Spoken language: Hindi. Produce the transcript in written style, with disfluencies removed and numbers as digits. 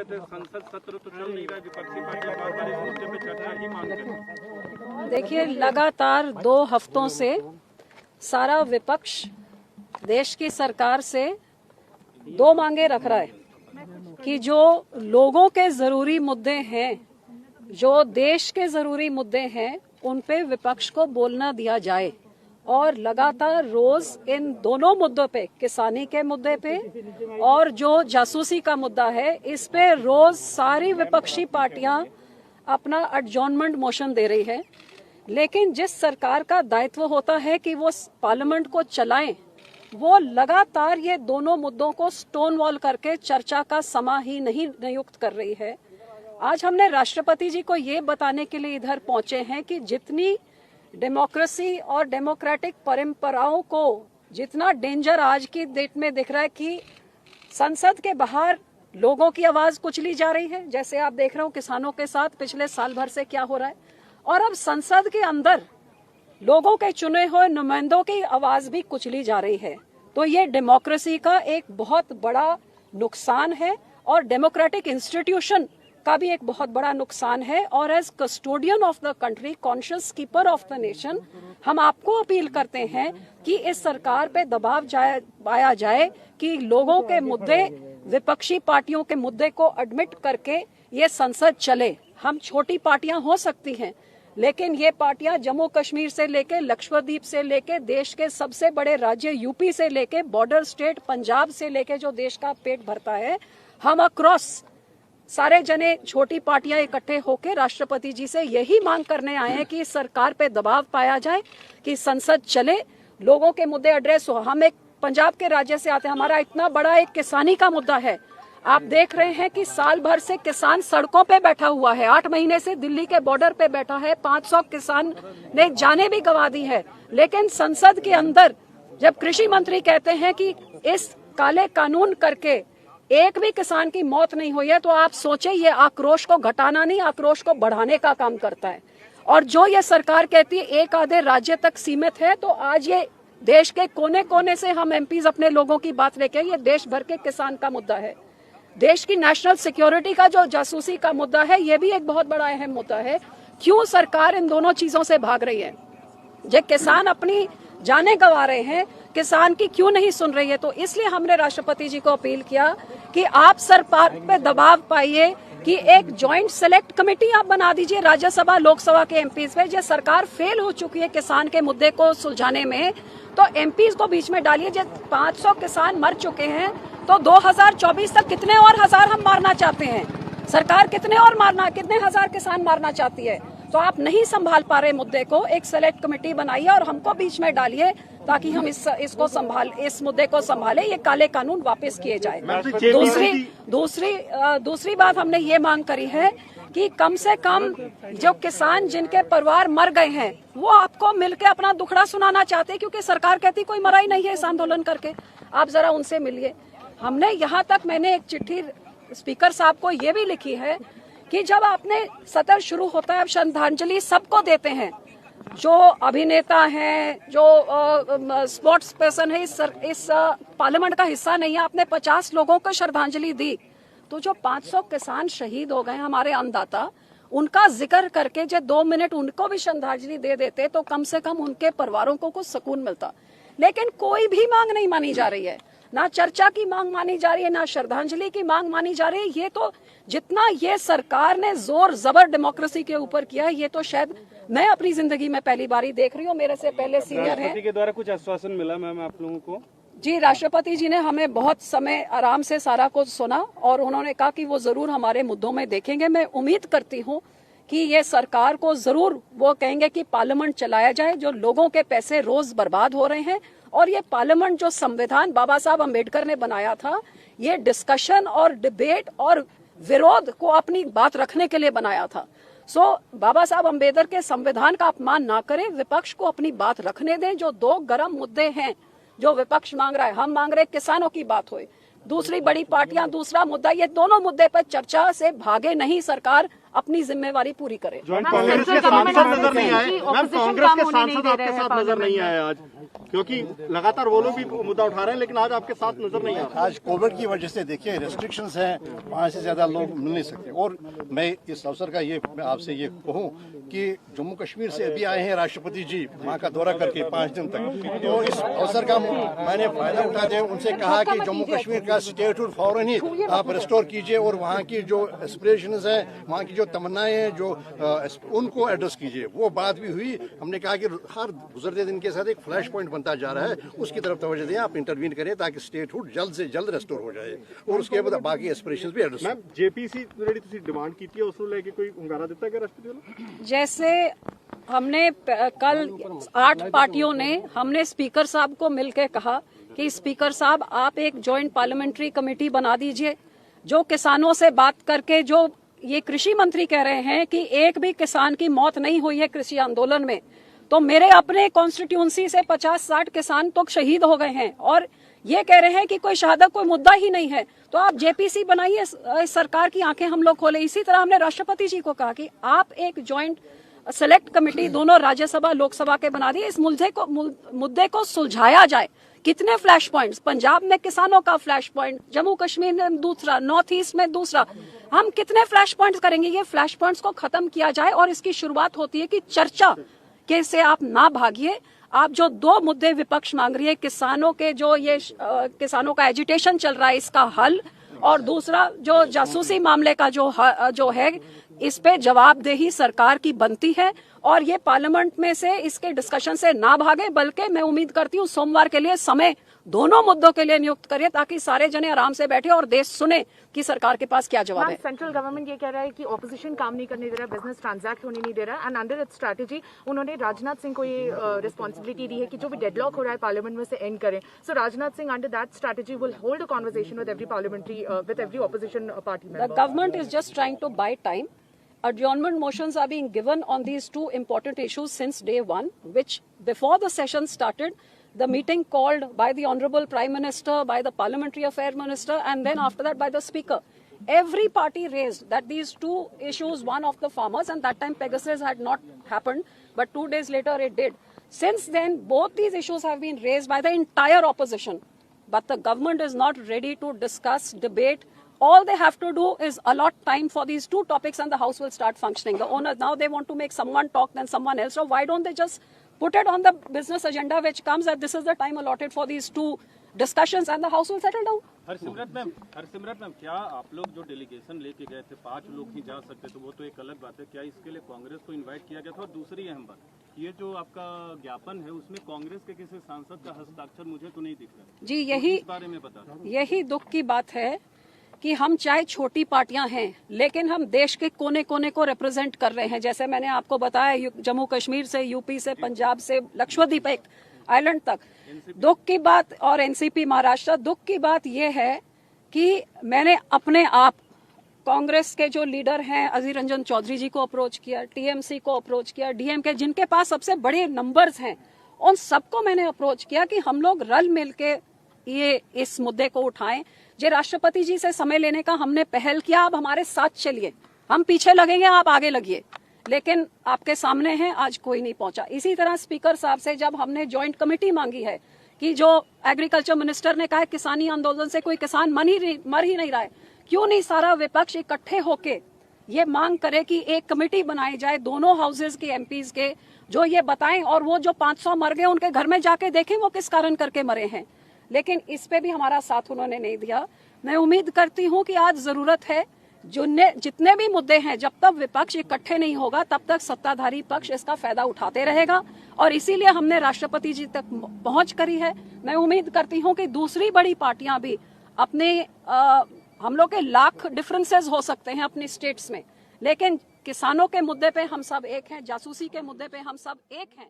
संसद सत्र तो चल नहीं रहा, विपक्षी पार्टियां बार-बार इस मुद्दे पे चर्चा ही मांग रही हैं। देखिए, लगातार 2 हफ्तों से सारा विपक्ष देश की सरकार से 2 मांगे रख रहा है कि जो लोगों के जरूरी मुद्दे हैं, जो देश के जरूरी मुद्दे हैं, उन पे विपक्ष को बोलना दिया जाए। और लगातार रोज इन दोनों मुद्दों पे, किसानी के मुद्दे पे और जो जासूसी का मुद्दा है, इस पे रोज सारी विपक्षी पार्टियां अपना एडजॉर्नमेंट मोशन दे रही है। लेकिन जिस सरकार का दायित्व होता है कि वो पार्लियामेंट को चलाएं, वो लगातार ये दोनों मुद्दों को स्टोन वॉल करके चर्चा का समय ही नहीं नियुक्त कर रही है। आज हमने राष्ट्रपति जी को ये बताने के लिए इधर पहुंचे हैं कि जितनी डेमोक्रेसी और डेमोक्रेटिक परंपराओं को जितना डेंजर आज की डेट में दिख रहा है कि संसद के बाहर लोगों की आवाज कुचली जा रही है, जैसे आप देख रहे हो किसानों के साथ पिछले साल भर से क्या हो रहा है, और अब संसद के अंदर लोगों के चुने हुए नुमाइंदों की आवाज भी कुचली जा रही है। तो ये डेमोक्रेसी का एक बहुत बड़ा नुकसान है और डेमोक्रेटिक इंस्टीट्यूशन का भी एक बहुत बड़ा नुकसान है। और as custodian of the country, conscious keeper of the nation, हम आपको अपील करते हैं कि इस सरकार पे दबाव पाया जाए कि लोगों के मुद्दे, विपक्षी पार्टियों के मुद्दे को एडमिट करके ये संसद चले। हम छोटी पार्टियां हो सकती हैं, लेकिन ये पार्टियां जम्मू कश्मीर से लेके लक्षद्वीप से लेके देश के सबसे बड़े राज्य यूपी से लेके बॉर्डर स्टेट पंजाब से लेके जो देश का पेट भरता है, हम अक्रॉस सारे जने छोटी पार्टियां इकट्ठे होकर राष्ट्रपति जी से यही मांग करने आए हैं कि सरकार पे दबाव पाया जाए कि संसद चले, लोगों के मुद्दे एड्रेस हो। हम एक पंजाब के राज्य से आते हैं, हमारा इतना बड़ा एक किसानी का मुद्दा है। आप देख रहे हैं कि साल भर से किसान सड़कों पे बैठा हुआ है, 8 महीने से दिल्ली के बॉर्डर पे बैठा है, 500 किसान ने जाने भी गंवा दी है। लेकिन संसद के अंदर जब कृषि मंत्री कहते हैं कि इस काले कानून करके एक भी किसान की मौत नहीं हुई है, तो आप सोचे ये आक्रोश को घटाना नहीं, आक्रोश को बढ़ाने का काम करता है। और जो ये सरकार कहती है एक आधे राज्य तक सीमित है, तो आज ये देश के कोने कोने से हम एमपीज अपने लोगों की बात लेके, ये देश भर के किसान का मुद्दा है। देश की नेशनल सिक्योरिटी का जो जासूसी का मुद्दा है, ये भी एक बहुत बड़ा अहम मुद्दा है। क्यों सरकार इन दोनों चीजों से भाग रही है? जो किसान अपनी जाने गंवा रहे हैं, किसान की क्यों नहीं सुन रही है? तो इसलिए हमने राष्ट्रपति जी को अपील किया कि आप सरकार पे दबाव पाइए कि एक जॉइंट सेलेक्ट कमेटी आप बना दीजिए राज्यसभा लोकसभा के एमपीज पे। जो सरकार फेल हो चुकी है किसान के मुद्दे को सुलझाने में, तो एमपीज को बीच में डालिए। जो 500 किसान मर चुके हैं, तो 2024 तक कितने और हजार हम मारना चाहते हैं? सरकार कितने हजार किसान मारना चाहती है? तो आप नहीं संभाल पा रहे मुद्दे को, एक सेलेक्ट कमेटी बनाइए और हमको बीच में डालिए ताकि हम इस मुद्दे को संभाले, ये काले कानून वापस किए जाए। दूसरी बात हमने ये मांग करी है कि कम से कम जो किसान जिनके परिवार मर गए हैं, वो आपको मिलके अपना दुखड़ा सुनाना चाहते हैं, क्योंकि सरकार कहती कोई मरा ही नहीं है इस आंदोलन करके। आप जरा उनसे मिलिए। हमने यहाँ तक, मैंने एक चिट्ठी स्पीकर साहब को ये भी लिखी है कि जब आपने सत्र शुरू होता है, आप श्रद्धांजलि सबको देते हैं, जो अभिनेता हैं, जो स्पोर्ट्स पर्सन है, इस पार्लियामेंट का हिस्सा नहीं है, आपने 50 लोगों को श्रद्धांजलि दी। तो जो 500 किसान शहीद हो गए हमारे अन्नदाता, उनका जिक्र करके जो 2 मिनट उनको भी श्रद्धांजलि दे देते, तो कम से कम उनके परिवारों को कुछ सुकून मिलता। लेकिन कोई भी मांग नहीं मानी जा रही है, ना चर्चा की मांग मानी जा रही है, ना श्रद्धांजलि की मांग मानी जा रही है। ये तो जितना ये सरकार ने जोर जबर डेमोक्रेसी के ऊपर किया है, ये तो शायद मैं अपनी जिंदगी में पहली बार देख रही हूँ। मेरे से पहले सीनियर हैं। राष्ट्रपति के द्वारा कुछ आश्वासन मिला मैम आप लोगों को? जी, राष्ट्रपति जी ने हमें बहुत समय आराम से सारा कुछ सुना और उन्होंने कहा कि वो जरूर हमारे मुद्दों में देखेंगे। मैं उम्मीद करती हूँ कि ये सरकार को जरूर वो कहेंगे कि पार्लियामेंट चलाया जाए। जो लोगों के पैसे रोज बर्बाद हो रहे हैं, और ये पार्लियामेंट जो संविधान बाबा साहब अम्बेडकर ने बनाया था, ये डिस्कशन और डिबेट और विरोध को अपनी बात रखने के लिए बनाया था। बाबा साहब अम्बेडकर के संविधान का अपमान ना करें, विपक्ष को अपनी बात रखने दें। जो 2 गर्म मुद्दे हैं जो विपक्ष मांग रहा है, हम मांग रहे किसानों की बात होए, दूसरी बड़ी पार्टियां दूसरा मुद्दा, ये दोनों मुद्दे पर चर्चा से भागे नहीं, सरकार अपनी जिम्मेवारी पूरी करे। कांग्रेस के सांसद नजर नहीं आए मैम, कांग्रेस के सांसद आपके साथ नजर नहीं आए आज। क्योंकि लगातार वो लोग भी मुद्दा उठा रहे हैं लेकिन आज आपके साथ नजर नहीं आ रहा। आज कोविड की वजह से देखिए रेस्ट्रिक्शंस हैं, वहाँ से ज्यादा लोग मिल नहीं सकते। और मैं इस अवसर का ये मैं आपसे ये कहूँ कि जम्मू कश्मीर से अभी आए हैं राष्ट्रपति जी वहाँ का दौरा करके 5 दिन तक, तो इस अवसर का मैंने फायदा उठाते हैं, उनसे कहा कि जम्मू कश्मीर का स्टेटहुड फौरन ही आप रिस्टोर कीजिए और वहाँ की जो एस्पिरेशंस हैं, वहाँ की जो तमन्नाएं हैं, जो उनको एड्रेस कीजिए। वो बात भी हुई। हमने कहा कि हर गुजरते दिन के साथ एक फ्लैश पॉइंट बनता जा रहा है, उसकी तरफ तवज्जो दें, आप इंटरवीन करें ताकि स्टेटहुड जल्द से जल्द रेस्टोर हो जाए और उसके बाद बाकी एस्पिरेशंस भी एड्रेस। मैम जेपीसी ਜਿਹੜੀ ਤੁਸੀਂ ਡਿਮਾਂਡ ਕੀਤੀ ਹੈ ਉਸ ਨੂੰ ਲੈ ਕੇ ਕੋਈ ਹੁੰਗਾਰਾ ਦਿੱਤਾ ਗਿਆ ਰਾਸ਼ਟਰਪति ਵੱਲੋਂ? जैसे हमने कल 8 पार्टियों ने हमने स्पीकर साहब को मिलकर कहा कि स्पीकर साहब आप एक जॉइंट पार्लियामेंट्री कमेटी बना दीजिए जो किसानों से बात करके, जो ये कृषि मंत्री कह रहे हैं कि एक भी किसान की मौत नहीं हुई है कृषि आंदोलन में, तो मेरे अपने कॉन्स्टिट्यूंसी से 50-60 किसान तो शहीद हो गए हैं और ये कह रहे हैं कि कोई शहादत कोई मुद्दा ही नहीं है, तो आप जेपीसी बनाइए, सरकार की आंखें हम लोग खोले। इसी तरह हमने राष्ट्रपति जी को कहा कि आप एक जॉइंट सेलेक्ट कमेटी दोनों राज्यसभा लोकसभा के बना दिए, इस मुद्दे को सुलझाया जाए। कितने फ्लैश पॉइंट्स, पंजाब में किसानों का फ्लैश पॉइंट, जम्मू कश्मीर में दूसरा, नॉर्थ ईस्ट में दूसरा, हम कितने फ्लैश पॉइंट्स करेंगे? ये फ्लैश पॉइंट्स को खत्म किया जाए और इसकी शुरुआत होती है कि चर्चा के से आप ना भागिए। आप जो 2 मुद्दे विपक्ष मांग रही है, किसानों के जो ये किसानों का एजिटेशन चल रहा है इसका हल, और दूसरा जो जासूसी मामले का जो है इस पे जवाबदेही सरकार की बनती है और ये पार्लियामेंट में से इसके डिस्कशन से ना भागे, बल्कि मैं उम्मीद करती हूँ सोमवार के लिए समय दोनों मुद्दों के लिए नियुक्त करिए ताकि सारे जने आराम से बैठे और देश सुने कि सरकार के पास क्या जवाब है। सेंट्रल गवर्नमेंट ये कह रहा है कि ऑपोजिशन काम नहीं करने दे रहा, बिजनेस ट्रांजैक्ट होने नहीं दे रहा, एंड अंडर इट्स स्ट्रैटेजी उन्होंने राजनाथ सिंह को ये रिस्पॉन्सिबिलिटी दी है कि जो भी डेडलॉक हो रहा है पार्लियामेंट में से एंड करें। So Rajnath Singh under that strategy will hold a conversation with every parliamentary with every opposition party member. The government is just trying to buy time. Adjournment motions are being given on these 2 important issues since day one, which before the session started, the meeting called by the Honorable Prime Minister, by the Parliamentary Affairs Minister, and then after that by the Speaker. Every party raised that these 2 issues, one of the farmers, and that time Pegasus had not happened, but 2 days later it did. Since then, both these issues have been raised by the entire opposition, but the government is not ready to discuss, debate. All they have to do is allot time for these 2 topics and the House will start functioning. The owners, now they want to make someone talk, then someone else. So why don't they just put it on the business agenda which comes that this is the time allotted for these 2 discussions and the House will settle down. Harsimrat ma'am, क्या आप लोग जो डेलीगेशन लेके गए थे 5 लोग ही जा सकते तो वो तो एक अलग बात है, क्या इसके लिए कांग्रेस को इनवाइट किया गया था? और दूसरी अहम बात, ये जो आपका ज्ञापन है उसमें कांग्रेस के किसी सांसद का हस्ताक्षर मुझे तो नहीं दिख रहा जी, यही इस बारे में बता दो। यही दुख की बात है कि हम चाहे छोटी पार्टियां हैं लेकिन हम देश के कोने कोने को रिप्रेजेंट कर रहे हैं। जैसे मैंने आपको बताया, जम्मू कश्मीर से, यूपी से, पंजाब से, लक्षद्वीप एक आइलैंड तक। दुख की बात, और एनसीपी महाराष्ट्र, दुख की बात यह है कि मैंने अपने आप कांग्रेस के जो लीडर हैं अधीर रंजन चौधरी जी को अप्रोच किया, टीएमसी को अप्रोच किया, डीएमके जिनके पास सबसे बड़े नंबर्स हैं, उन सबको मैंने अप्रोच किया कि हम लोग रल मिल के ये इस मुद्दे को उठाएं। जे राष्ट्रपति जी से समय लेने का हमने पहल किया, आप हमारे साथ चलिए, हम पीछे लगेंगे, आप आगे लगिए, लेकिन आपके सामने हैं, आज कोई नहीं पहुंचा। इसी तरह स्पीकर साहब से जब हमने ज्वाइंट कमेटी मांगी है कि जो एग्रीकल्चर मिनिस्टर ने कहा किसानी आंदोलन से कोई किसान मर ही नहीं रहा है, क्यों नहीं सारा विपक्ष इकट्ठे होके ये मांग करे कि एक कमेटी बनाई जाए दोनों हाउसेज के एमपीज के, जो ये बताएं, और वो जो 500 मर गए उनके घर में जाके देखें वो किस कारण करके मरे हैं। लेकिन इस पे भी हमारा साथ उन्होंने नहीं दिया। मैं उम्मीद करती हूं कि आज जरूरत है, जितने भी मुद्दे हैं, जब तक विपक्ष इकट्ठे नहीं होगा तब तक सत्ताधारी पक्ष इसका फायदा उठाते रहेगा, और इसीलिए हमने राष्ट्रपति जी तक पहुंच करी है। मैं उम्मीद करती हूं कि दूसरी बड़ी पार्टियां भी अपने हम लोग के लाख डिफरेंसेस हो सकते हैं अपनी स्टेट्स में, लेकिन किसानों के मुद्दे पे हम सब एक हैं, जासूसी के मुद्दे पे हम सब एक हैं।